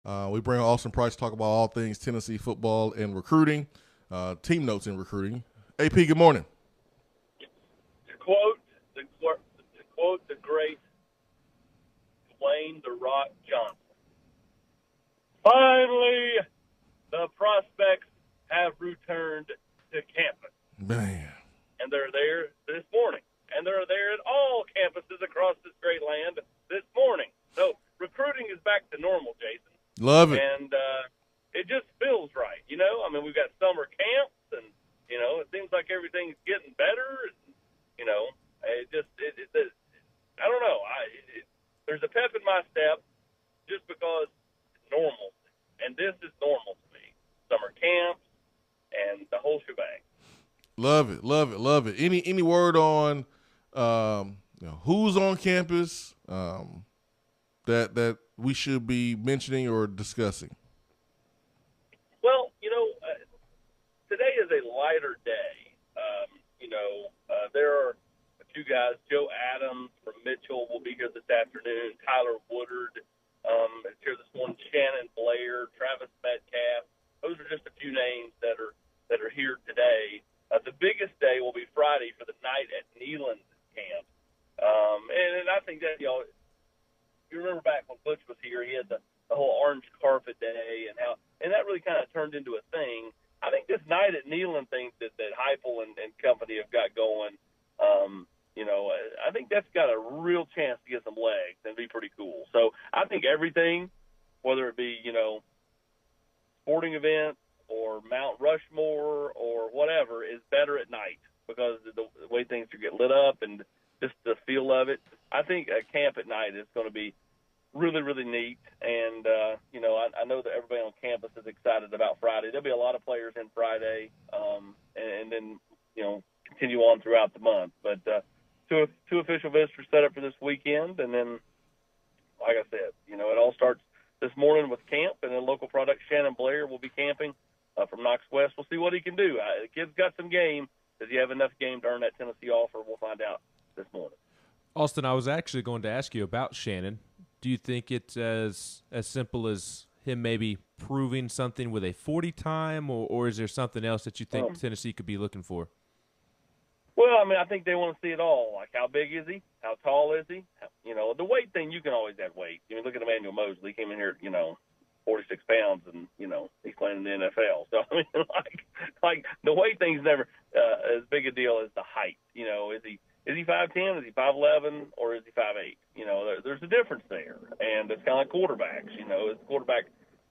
We bring Austin Price to talk about all things Tennessee football and recruiting, team notes in recruiting. AP, good morning. To quote the great Swain the Rock Johnson, finally the prospects have returned to campus. Man. And they're there this morning. And they're there at all campuses across this great land this morning. So recruiting is back to normal, Jason. Love it. And it just feels right, you know? I mean, we've got summer camps, and, you know, it seems like everything's getting better. And, you know, I don't know. There's a pep in my step just because it's normal. And this is normal to me. Summer camps and the whole shebang. Love it, love it, love it. Any word on who's on campus that we should be mentioning or discussing? Well, you know, today is a lighter day. There are a few guys. Joe Adams from Mitchell will be here this afternoon. Tyler Woodard is here this morning. Shannon Blair, Travis Metcalf. Those are just a few names that are here today. The biggest day will be Friday for the night at Neyland's camp. And I think that, you remember back when Butch was here, he had the whole orange carpet day and that really kind of turned into a thing. I think this night at Neyland thing that Heupel and company have got going, I think that's got a real chance to get some legs and be pretty cool. So I think everything, whether it be, sporting events or Mount Rushmore or whatever, is better at night because of the way things are getting lit up and just the feel of it. I think a camp at night is going to be really, really neat. And, I know that everybody on campus is excited about Friday. There'll be a lot of players in Friday and then, continue on throughout the month. But two official visitors set up for this weekend. And then, like I said, it all starts this morning with camp, and then local product Shannon Blair will be camping from Knox West. We'll see what he can do. The kid's got some game. Does he have enough game to earn that Tennessee offer? We'll find out this morning. Austin, I was actually going to ask you about Shannon. Do you think it's as simple as him maybe proving something with a 40 time, or is there something else that you think Tennessee could be looking for? Well, I think they want to see it all. Like, how big is he? How tall is he? The weight thing, you can always add weight. Look at Emmanuel Mosley. He came in here at, 46 pounds, and, he's playing in the NFL. So, like the weight thing's never as big a deal as the height. Is he 5'10", is he 5'11", or is he 5'8"? There's a difference there. And it's kind of like quarterbacks. Is the quarterback,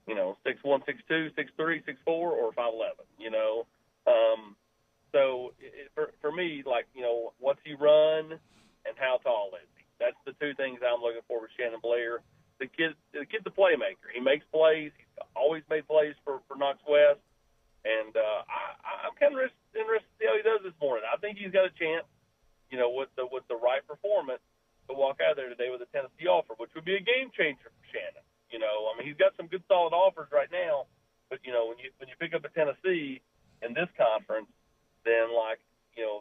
6'1", 6'2", 6'3", 6'4", or 5'11", So for me, what's he run and how tall is he? That's the two things I'm looking for with Shannon Blair. The kid's a playmaker. He makes plays. He's always made plays for Knox West. And I'm kind of interested to see how he does this morning. I think he's got a chance, with the right performance to walk out there today with a Tennessee offer, which would be a game changer for Shannon. He's got some good solid offers right now, but when you pick up a Tennessee in this conference, then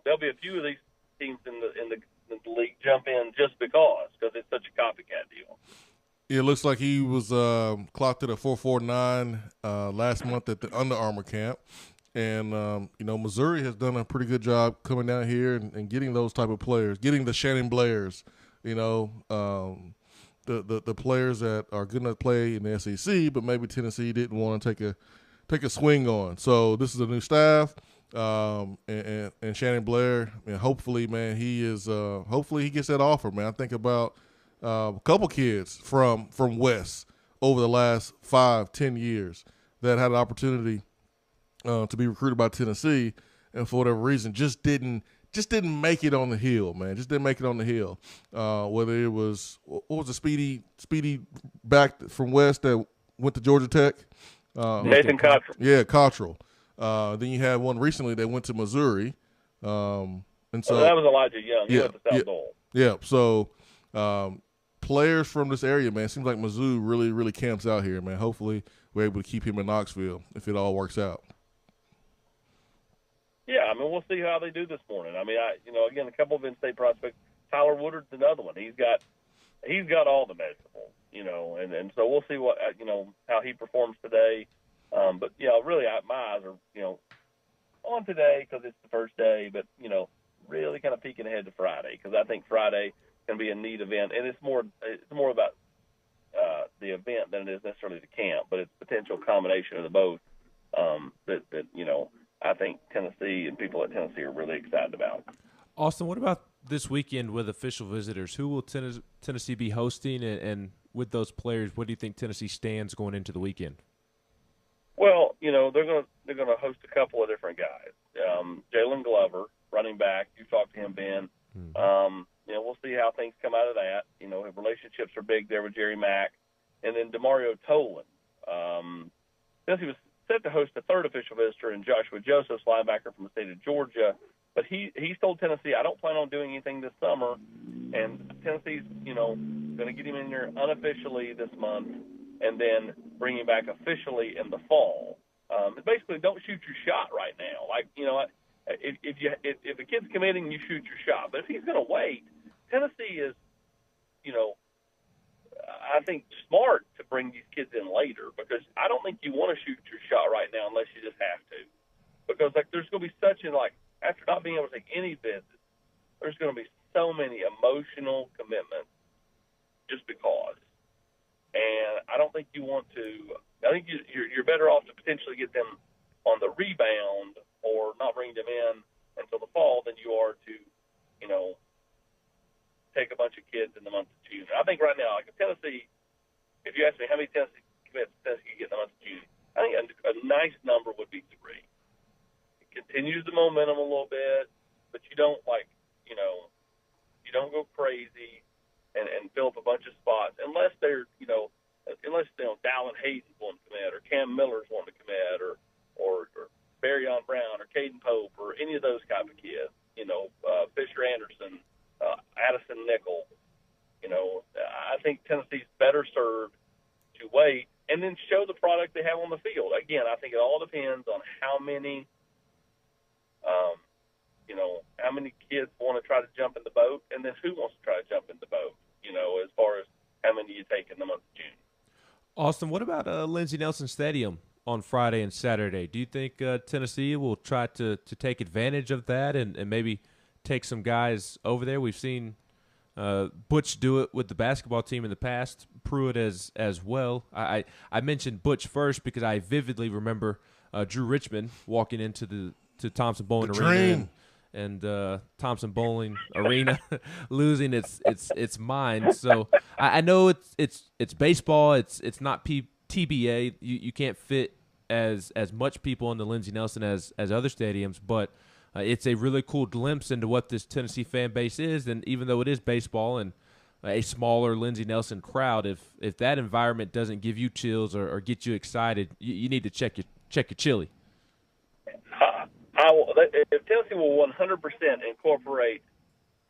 there'll be a few of these teams in the league jump in just because it's such a copycat deal. It looks like he was clocked at a 4.49 last month at the Under Armour camp. And, Missouri has done a pretty good job coming down here and getting those type of players, getting the Shannon Blairs, the players that are good enough to play in the SEC, but maybe Tennessee didn't want to take a swing on. So this is a new staff, and Shannon Blair, hopefully, man, hopefully he gets that offer, man. I think about a couple kids from West over the last 5-10 years that had an opportunity to be recruited by Tennessee, and for whatever reason, just didn't make it on the hill, man. Just didn't make it on the hill. Whether it was what was the speedy back from West that went to Georgia Tech, Nathan Cottrell. Yeah, Cottrell. Then you had one recently that went to Missouri, and so that was Elijah Young. He went to South Dole. Yeah. So players from this area, man. It seems like Mizzou really, really camps out here, man. Hopefully, we're able to keep him in Knoxville if it all works out. Yeah, we'll see how they do this morning. Again, a couple of in-state prospects. Tyler Woodard's another one. He's got, he's got all the measurables, and so we'll see what how he performs today. But really, my eyes are on today because it's the first day, but really kind of peeking ahead to Friday because I think Friday can be a neat event, and it's more about the event than it is necessarily the camp, but it's potential combination of the both that I think Tennessee and people at Tennessee are really excited about. Austin, what about this weekend with official visitors? Who will Tennessee be hosting, and with those players, what do you think Tennessee stands going into the weekend? Well, they're gonna host a couple of different guys. Jalen Glover, running back. You talked to him, Ben. Mm-hmm. We'll see how things come out of that. His relationships are big there with Jerry Mack, and then Demario Tolan. Tennessee was set to host a third official visitor in Joshua Josephs, linebacker from the state of Georgia. But he's told Tennessee, I don't plan on doing anything this summer, and Tennessee's, going to get him in there unofficially this month and then bring him back officially in the fall. Basically, don't shoot your shot right now. Like, if a kid's committing, you shoot your shot. But if he's going to wait, Tennessee is, I think, smart to bring these kids in later because I don't think you want to shoot your shot right now unless you just have to. Because, there's going to be such after not being able to take any visits, there's going to be so many emotional commitments just because. And I don't think you want to – I think you're better off to potentially get them on the rebound or not bring them in until the fall than you are to, take a bunch of kids in the month of June. I think right now, if Tennessee – if you ask me how many Tennessee commits Tennessee can get in the month of June, I think a nice number would be 3. Continues the momentum a little bit, but you don't you don't go crazy and fill up a bunch of spots unless they're unless Dallin Hayden's wanting to commit or Cam Miller's wanting to commit or Barryon Brown or Caden Pope or any of those type of kids. Fisher Anderson, Addison Nickel. I think Tennessee's better served to wait and then show the product they have on the field. Again, I think it all depends on how many kids want to try to jump in the boat, and then who wants to try to jump in the boat, as far as how many you take in the month of June. Austin, what about Lindsey Nelson Stadium on Friday and Saturday? Do you think Tennessee will try to take advantage of that and maybe take some guys over there? We've seen Butch do it with the basketball team in the past, Pruitt as well. I mentioned Butch first because I vividly remember Drew Richmond walking into Thompson Bowling Arena and Thompson Bowling Arena losing its mind. So I know it's baseball. It's not TBA. You can't fit as much people in the Lindsey Nelson as other stadiums, but it's a really cool glimpse into what this Tennessee fan base is. And even though it is baseball and a smaller Lindsey Nelson crowd, if that environment doesn't give you chills or get you excited, you need to check your chili. If Tennessee will 100% incorporate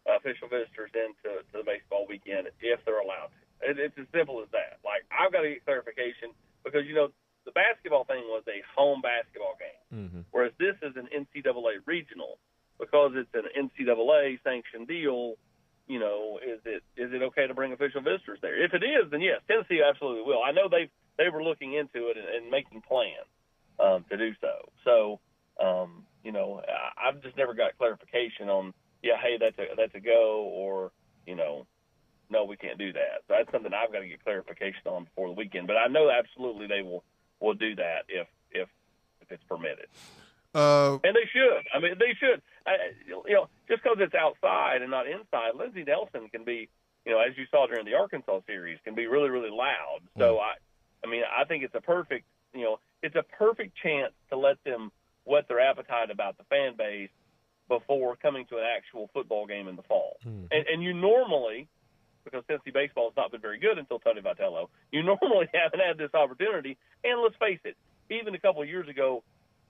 official visitors into the baseball weekend, if they're allowed to, it's as simple as that. I've got to get clarification because the basketball thing was a home basketball game, whereas this is an NCAA regional because it's an NCAA sanctioned deal. Is it okay to bring official visitors there? If it is, then yes, Tennessee absolutely will. I know they were looking into it and making plans to do so. So. I've just never got clarification on, hey, that's a go, or, no, we can't do that. So that's something I've got to get clarification on before the weekend. But I know absolutely they will do that if it's permitted. And they should. I mean, they should. Just because it's outside and not inside, Lindsey Nelson can be, as you saw during the Arkansas series, can be really, really loud. So I think it's a perfect, chance to let them whet their appetite about the fan base before coming to an actual football game in the fall. And you normally, because Tennessee baseball has not been very good until Tony Vitello, you normally haven't had this opportunity. And let's face it, even a couple of years ago,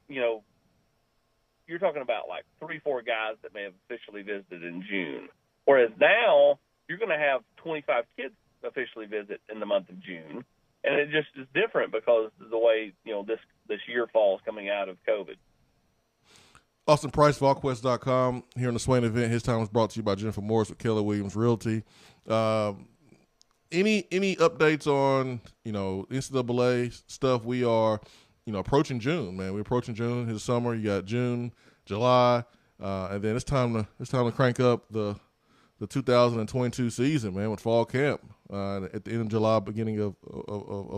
you're talking about 3-4 guys that may have officially visited in June. Whereas now you're going to have 25 kids officially visit in the month of June. And it just is different because of the way, this year falls coming out of COVID. Austin Price, VolQuest.com. Here in the Swain event, his time was brought to you by Jennifer Morris with Keller Williams Realty. Any updates on NCAA stuff? We are approaching June, man. We're approaching June. It's summer. You got June, July, and then it's time to crank up the 2022 season, man, with fall camp at the end of July, beginning of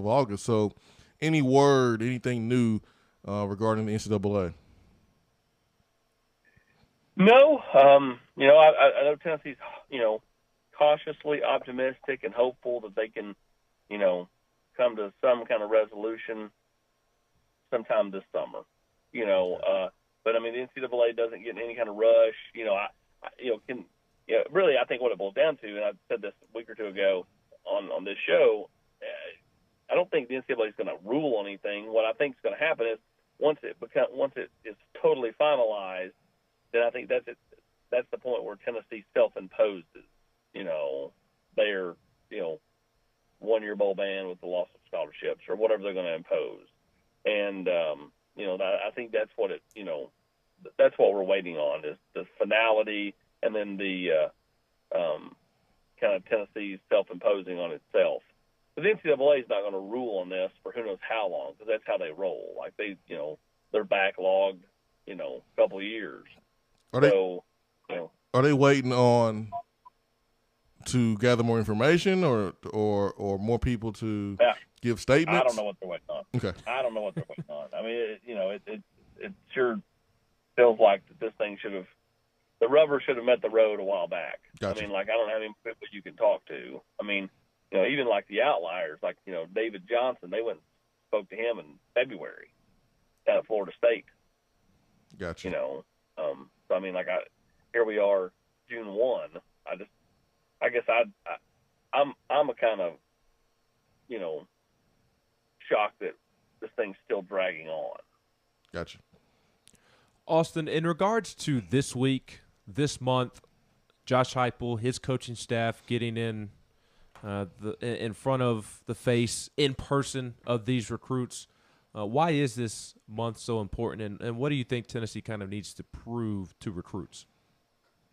August. So, anything new regarding the NCAA? No, I know Tennessee's, cautiously optimistic and hopeful that they can, come to some kind of resolution sometime this summer. But I mean, the NCAA doesn't get in any kind of rush. Really, I think what it boils down to, and I said this a week or two ago on this show, I don't think the NCAA is going to rule on anything. What I think is going to happen is once it is totally finalized, then I think that's it. That's the point where Tennessee self-imposes, their, 1-year bowl ban with the loss of scholarships or whatever they're going to impose. And, I think that's what that's what we're waiting on is the finality and then the kind of Tennessee self-imposing on itself. But the NCAA is not going to rule on this for who knows how long because that's how they roll. Like they're backlogged, a couple of years. Are they waiting on to gather more information or more people to give statements? I don't know what they're waiting on. Okay. I don't know what they're waiting on. I mean, it sure feels like that this thing the rubber should have met the road a while back. Gotcha. I mean, like I don't have any people you can talk to. I mean, even like the outliers, like, David Johnson, they went and spoke to him in February down at Florida State. Gotcha. So I mean, like here we are, June 1. I guess I'm a kind of, shocked that this thing's still dragging on. Gotcha. Austin, in regards to this week, this month, Josh Heupel, his coaching staff getting in in front of the face, in person of these recruits, why is this month so important, and what do you think Tennessee kind of needs to prove to recruits?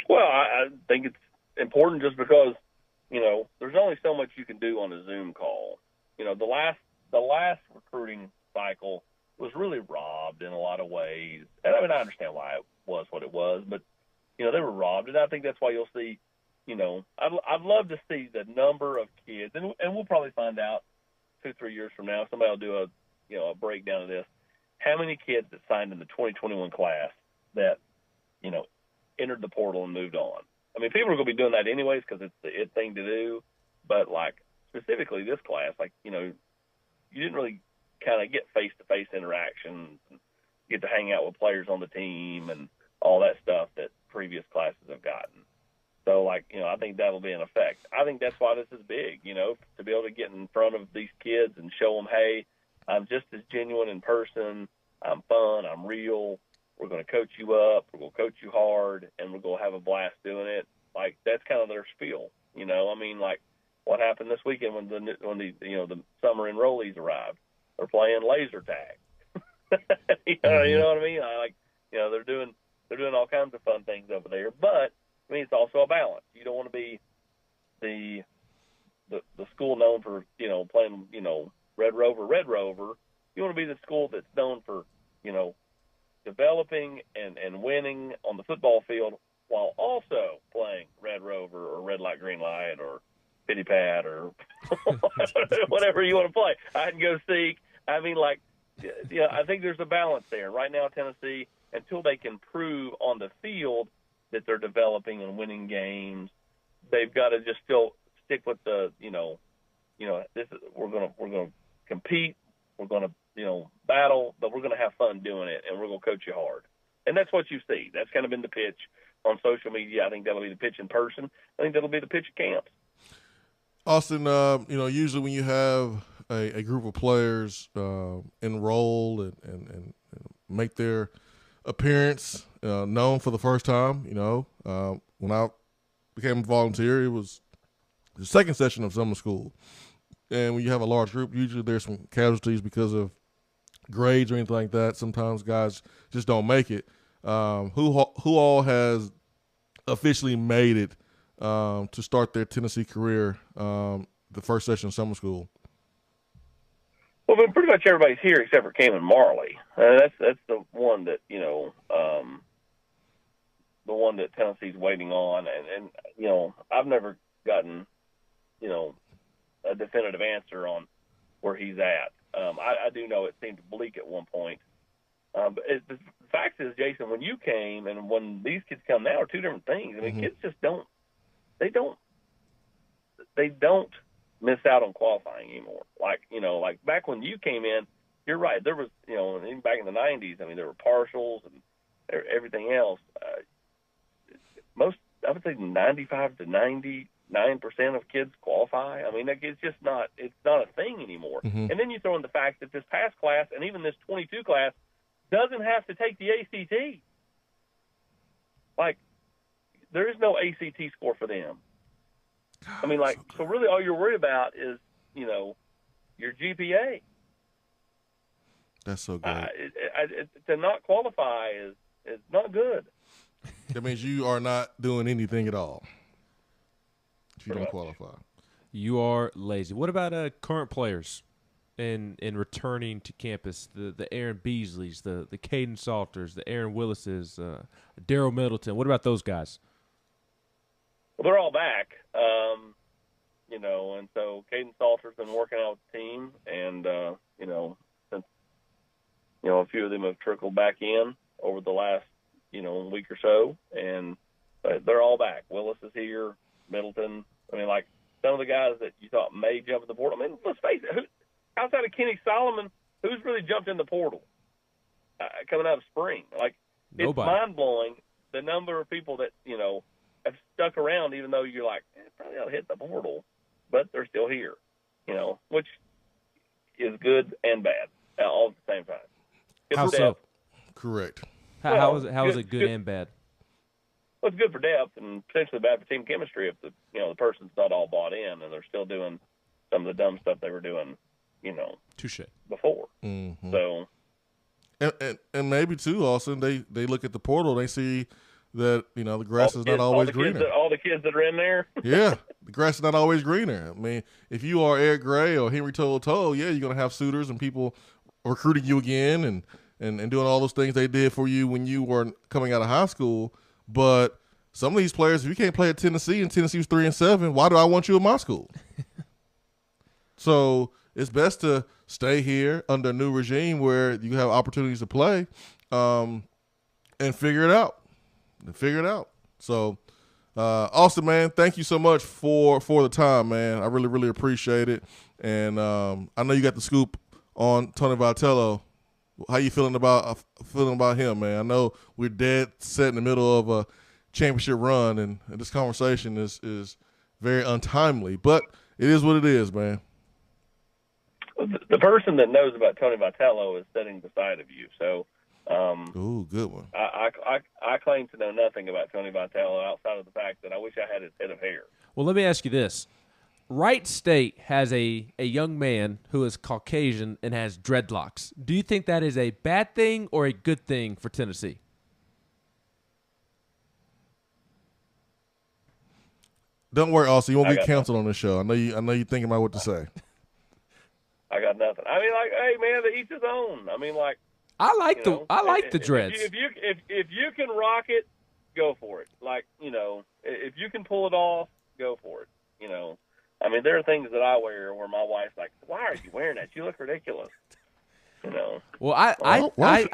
Well, I think it's important just because, there's only so much you can do on a Zoom call. The last recruiting cycle was really robbed in a lot of ways. And I mean, I understand why it was what it was, but, they were robbed. And I think that's why you'll see, I'd love to see the number of kids, and we'll probably find out 2-3 years from now. Somebody will do a breakdown of this. How many kids that signed in the 2021 class that, entered the portal and moved on? I mean, people are going to be doing that anyways because it's the it thing to do. But, like, specifically this class, like, you didn't really kind of get face-to-face interactions and get to hang out with players on the team and all that stuff that previous classes have gotten. So, like, I think that'll be an effect. I think that's why this is big, to be able to get in front of these kids and show them, hey, I'm just as genuine in person. I'm fun. I'm real. We're going to coach you up. We're going to coach you hard, and we're going to have a blast doing it. Like, that's kind of their spiel, I mean, like, what happened this weekend when the summer enrollees arrived? They're playing laser tag. You know what I mean? They're doing all kinds of fun things over there. But I mean, it's also a balance. You don't want to be the school known for playing Red Rover. You want to be the school that's known for developing and winning on the football field while also playing Red Rover or Red Light Green Light or Pity Pat or whatever you want to play. Hide and go seek. I mean, like, I think there's a balance there. Right now, Tennessee, until they can prove on the field that they're developing and winning games, they've got to just still stick with the, we're gonna compete, we're gonna battle, but we're gonna have fun doing it, and we're gonna coach you hard. And that's what you see. That's kind of been the pitch on social media. I think that'll be the pitch in person. I think that'll be the pitch at camps. Austin, usually when you have a group of players enroll and make their appearance known for the first time, when I became a volunteer, it was the second session of summer school. And when you have a large group, usually there's some casualties because of grades or anything like that. Sometimes guys just don't make it. Who all has officially made it to start their Tennessee career the first session of summer school? Well, but pretty much everybody's here except for Cam and Marley. That's the one that the one that Tennessee's waiting on, and I've never gotten a definitive answer on where he's at. I do know it seemed bleak at one point. But the fact is, Jason, when you came and when these kids come now are two different things. I mean, kids just don't miss out on qualifying anymore. Like back when you came in, you're right. There was, even back in the 90s, I mean, there were partials and everything else. I would say 95 to 99% of kids qualify. I mean, it's not a thing anymore. Mm-hmm. And then you throw in the fact that this past class and even this 22 class doesn't have to take the ACT. Like, there is no ACT score for them. I mean, so really all you're worried about is, your GPA. That's so good. To not qualify is not good. That means you are not doing anything at all if you don't Correct. qualify. You are lazy. What about current players in returning to campus? The Aaron Beasleys, the Caden Salters, the Aaron Willises, Daryl Middleton. What about those guys? Well, they're all back, and so Caden Salter's been working out with the team, and since a few of them have trickled back in over the last week or so, and they're all back. Willis is here, Middleton. I mean, like some of the guys that you thought may jump in the portal. I mean, let's face it, outside of Kenny Solomon, who's really jumped in the portal coming out of spring? Like, Nobody. It's mind-blowing the number of people that, have stuck around, even though you're like, probably ought to hit the portal, but they're still here, which is good and bad all at the same time. Good How for so? depth. Correct. How is it good and bad? Well, it's good for depth and potentially bad for team chemistry if the person's not all bought in and they're still doing some of the dumb stuff they were doing, Touche. before. Mm-hmm. So, and maybe too, Austin, they look at the portal, they see that the grass is not always greener. All the kids that are in there. Yeah, the grass is not always greener. I mean, if you are Eric Gray or Henry To'o, yeah, you're gonna have suitors and people recruiting you again and doing all those things they did for you when you were coming out of high school. But some of these players, if you can't play at Tennessee and Tennessee was 3-7, why do I want you in my school? So it's best to stay here under a new regime where you have opportunities to play, and figure it out. So, Austin, man, thank you so much for the time, man. I really, really appreciate it. And I know you got the scoop on Tony Vitello. How you feeling about him, man? I know we're dead set in the middle of a championship run, and this conversation is very untimely, but it is what it is, man. The person that knows about Tony Vitello is sitting beside of you, so. Ooh, good one. I claim to know nothing about Tony Vitello outside of the fact that I wish I had his head of hair. Well, let me ask you this. Wright State has a young man who is Caucasian and has dreadlocks. Do you think that is a bad thing or a good thing for Tennessee? Don't worry, Austin. You won't get canceled on this show. I know you're thinking about what to say. I got nothing. I mean, like, hey, man, to each his own. I mean, like, I like the dreads. If you can rock it, go for it. Like, if you can pull it off, go for it. I mean, there are things that I wear where my wife's like, "Why are you wearing that? You look ridiculous." Well, I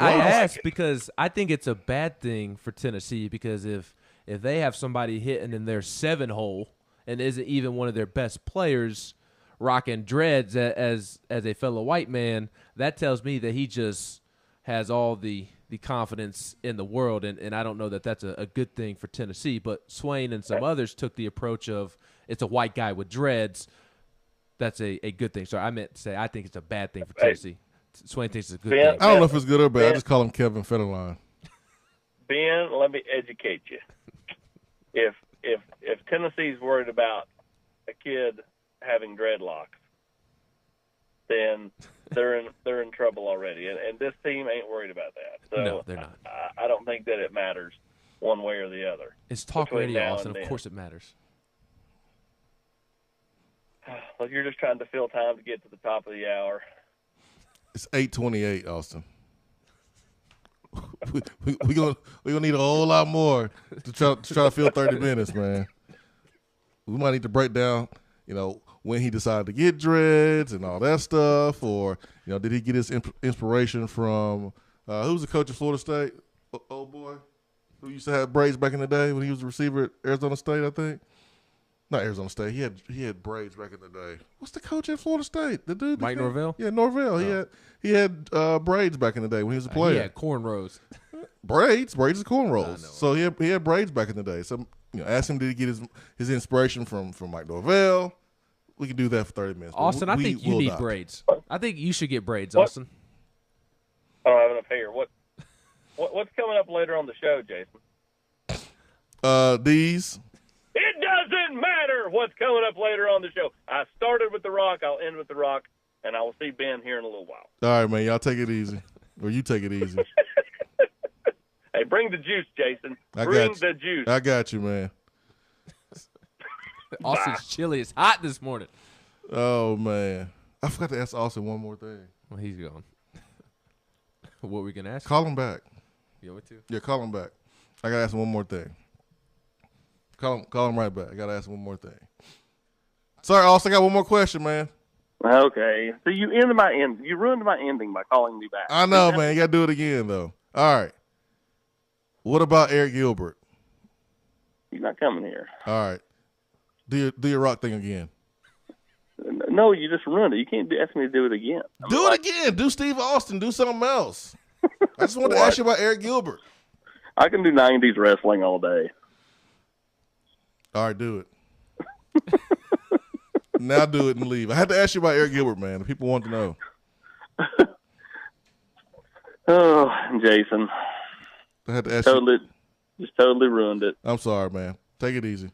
ask because I think it's a bad thing for Tennessee because if they have somebody hitting in their 7-hole and isn't even one of their best players rocking dreads as a fellow white man, that tells me that he just has all the confidence in the world, and I don't know that that's a good thing for Tennessee. But Swain and some others took the approach of it's a white guy with dreads. That's a good thing. So I meant to say I think it's a bad thing for Tennessee. Swain thinks it's a good thing. I don't know if it's good or bad. I just call him Kevin Federline. Ben, let me educate you. If Tennessee's worried about a kid having dreadlocks, then they're in trouble already, and this team ain't worried about that. So no, they're not. I don't think that it matters one way or the other. It's talk radio, Austin. Of course it matters. Well, you're just trying to fill time to get to the top of the hour. It's 8:28, Austin. we gonna need a whole lot more to try to fill 30 minutes, man. We might need to break down, when he decided to get dreads and all that stuff, or did he get his inspiration from who was the coach at Florida State? Old boy, who used to have braids back in the day when he was a receiver at Arizona State, I think. Not Arizona State. He had braids back in the day. What's the coach at Florida State? The dude, Mike Norvell. Yeah, Norvell. Oh. He had braids back in the day when he was a player. He had cornrows. Braids is cornrows. So he had braids back in the day. So ask him, did he get his inspiration from Mike Norvell? We can do that for 30 minutes. Austin, I think you need braids. I think you should get braids, Austin. I don't have enough hair. What's coming up later on the show, Jason? These. It doesn't matter what's coming up later on the show. I started with The Rock. I'll end with The Rock, and I will see Ben here in a little while. All right, man. Y'all take it easy. Or you take it easy. Hey, bring the juice, Jason. Bring the juice. I got you, man. Austin's chili is hot this morning. Oh, man. I forgot to ask Austin one more thing. Well, he's gone. What were we going to ask? Call him back. You want me to? Yeah, call him back. I got to ask him one more thing. Call him right back. I got to ask him one more thing. Sorry, Austin, I got one more question, man. Okay. So you ruined my ending by calling me back. I know, man. You got to do it again, though. All right. What about Eric Gilbert? He's not coming here. All right. Do your rock thing again. No, you just ruined it. You can't ask me to do it again. Do it again. Do Steve Austin. Do something else. I just wanted to ask you about Eric Gilbert. I can do 90s wrestling all day. All right, do it. Now do it and leave. I had to ask you about Eric Gilbert, man. People want to know. Oh, Jason. I had to ask you. Just totally ruined it. I'm sorry, man. Take it easy.